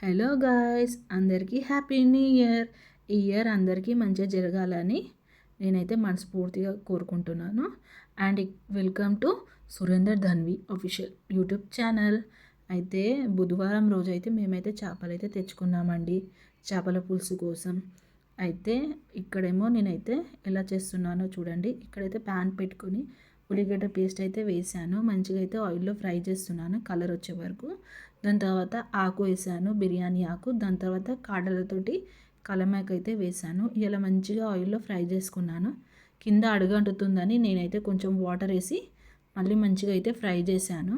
Hello guys, అందరికీ happy new year. ఈ year అందరికీ మంచిగా జరగాలని నేనైతే మనస్ఫూర్తిగా కోరుకుంటున్నాను. And welcome to Surender Dhanvi official YouTube channel. అయితే బుధవారం రోజు అయితే మేమైతే చేపలు అయితే తెచ్చుకున్నామండి, చేపల పులుసు కోసం. అయితే ఇక్కడేమో నేనైతే ఎలా చేస్తున్నానో చూడండి. ఇక్కడైతే ప్యాన్ పెట్టుకొని ఉల్లిగడ్డ పేస్ట్ అయితే వేసాను. మంచిగా అయితే ఆయిల్లో ఫ్రై చేస్తున్నాను కలర్ వచ్చే వరకు. దాని తర్వాత ఆకు వేసాను, బిర్యానీ ఆకు. దాని తర్వాత కాడలతోటి కలమాక అయితే వేసాను. ఇలా మంచిగా ఆయిల్లో ఫ్రై చేసుకున్నాను. కింద అడుగంటుతుందని నేనైతే కొంచెం వాటర్ వేసి మళ్ళీ మంచిగా అయితే ఫ్రై చేశాను.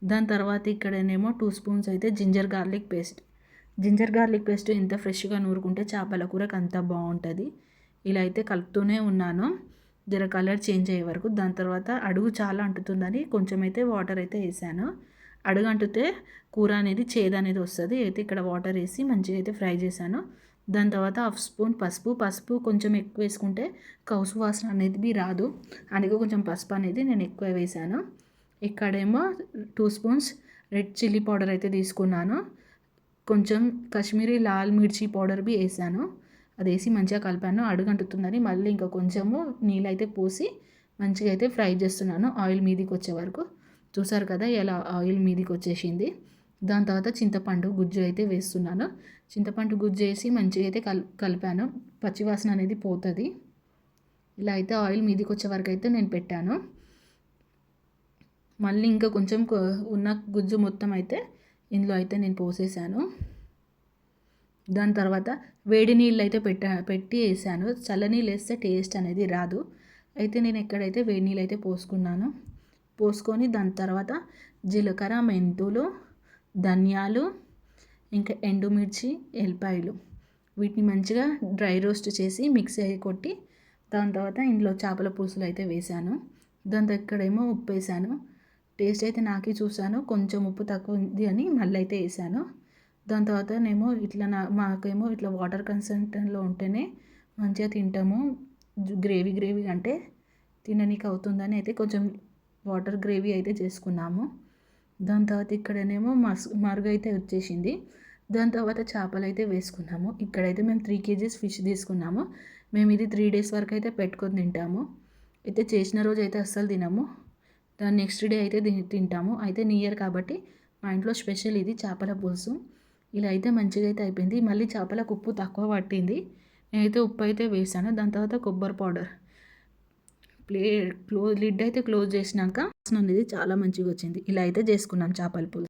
దాని తర్వాత ఇక్కడనేమో 2 స్పూన్స్ అయితే జింజర్ గార్లిక్ పేస్ట్ ఎంత ఫ్రెష్గా నూరుకుంటే చేపల కూరకు అంత బాగుంటుంది. ఇలా అయితే కలుపుతూనే ఉన్నాను జర కలర్ చేంజ్ అయ్యే వరకు. దాని తర్వాత అడుగు చాలా అంటుతుందని కొంచెం అయితే వాటర్ అయితే వేసాను. అడుగు అంటితే కూర అనేది చేదు అనేది వస్తుంది. అయితే ఇక్కడ వాటర్ వేసి మంచిగా అయితే ఫ్రై చేశాను. దాని తర్వాత 1/2 స్పూన్ పసుపు కొంచెం ఎక్కువ వేసుకుంటే కౌసు వాసన అనేది రాదు, అందుకే కొంచెం పసుపు అనేది నేను ఎక్కువ వేసాను. ఇక్కడేమో 2 స్పూన్స్ రెడ్ చిల్లీ పౌడర్ అయితే తీసుకున్నాను. కొంచెం కాశ్మీరీ లాల్ మిర్చి పౌడర్ బి వేసాను. అది వేసి మంచిగా కలిపాను. అడుగంటుతుందని మళ్ళీ ఇంకా కొంచెము నీళ్ళు అయితే పోసి మంచిగా అయితే ఫ్రై చేస్తున్నాను ఆయిల్ మీదికి వచ్చే వరకు. చూసారు కదా ఎలా ఆయిల్ మీదికి వచ్చేసింది. దాని తర్వాత చింతపండు గుజ్జు అయితే వేస్తున్నాను. చింతపండు గుజ్జు వేసి మంచిగా అయితే కలిపాను. పచ్చివాసన అనేది పోతుంది. ఇలా అయితే ఆయిల్ మీదికి వచ్చే వరకు అయితే నేను పెట్టాను. మళ్ళీ ఇంకా కొంచెం ఉన్న గుజ్జు మొత్తం అయితే ఇందులో అయితే నేను పోసేసాను. దాని తర్వాత వేడి నీళ్ళు అయితే పెట్టి వేసాను. చల్లనీళ్ళు వేస్తే టేస్ట్ అనేది రాదు. అయితే నేను ఎక్కడైతే వేడి నీళ్ళు అయితే పోసుకొని దాని తర్వాత జీలకర్ర, మెంతులు, ధనియాలు, ఇంకా ఎండుమిర్చి, ఎల్లిపాయలు వీటిని మంచిగా డ్రై రోస్ట్ చేసి మిక్సీ కొట్టి దాని తర్వాత ఇందులో చేపల పులుసులు అయితే వేసాను. దాంతో ఇక్కడేమో ఉప్పు వేసాను. టేస్ట్ అయితే నాకే చూసాను, కొంచెం ఉప్పు తక్కువ ఉంది అని మళ్ళీ అయితే వేసాను. దాని తర్వాత మాకేమో ఇట్లా వాటర్ కన్సిస్టెన్సీలో ఉంటేనే మంచిగా తింటాము. గ్రేవీ అంటే తిననీకి అవుతుందని అయితే కొంచెం వాటర్ గ్రేవీ అయితే చేసుకున్నాము. దాని తర్వాత ఇక్కడనేమో మరుగు అయితే వచ్చేసింది. దాని తర్వాత చేపలు అయితే వేసుకున్నాము. ఇక్కడైతే మేము 3 kgs ఫిష్ తీసుకున్నాము. మేము ఇది 3 days వరకు అయితే పెట్టుకొని తింటాము. అయితే చేసిన రోజు అయితే అస్సలు తినము, దాని నెక్స్ట్ డే అయితే తింటాము. అయితే న్యూ ఇయర్ కాబట్టి మా ఇంట్లో స్పెషల్ ఇది చేపల పులుసు. ఇలా అయితే మంచిగా అయితే అయిపోయింది. మళ్ళీ చేపలకు ఉప్పు తక్కువ పట్టింది, నేనైతే ఉప్పు అయితే వేసాను. దాని తర్వాత కొబ్బరి పౌడర్ లిడ్ అయితే క్లోజ్ చేసినాక వాసన అనేది చాలా మంచిగా వచ్చింది. ఇలా అయితే చేసుకున్నాం చేపల పులుసు.